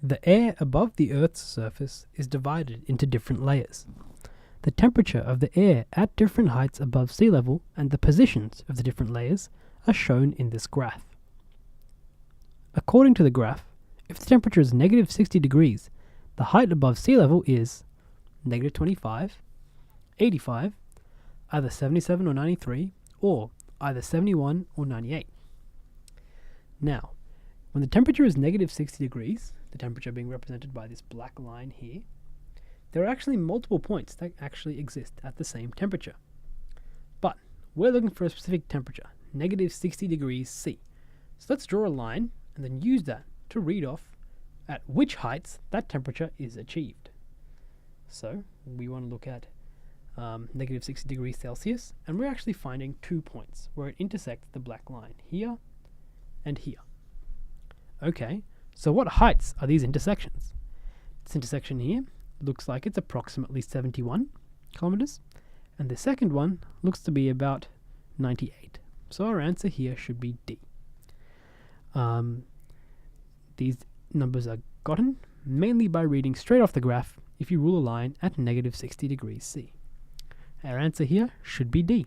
The air above the Earth's surface is divided into different layers. The temperature of the air at different heights above sea level and the positions of the different layers are shown in this graph. According to the graph, if the temperature is negative 60 degrees, the height above sea level is negative 25, 85, either 77 or 93, or either 71 or 98. Now, when the temperature is negative 60 degrees, the temperature being represented by this black line here, there are actually multiple points that actually exist at the same temperature. But we're looking for a specific temperature, negative 60 degrees C. So let's draw a line and then use that to read off at which heights that temperature is achieved. So we want to look at negative 60 degrees Celsius, and we're actually finding 2 points where it intersects the black line, here and here. Okay, so what heights are these intersections? This intersection here looks like it's approximately 71 kilometers, and the second one looks to be about 98. So our answer here should be D. These numbers are gotten mainly by reading straight off the graph if you rule a line at negative 60 degrees C. Our answer here should be D.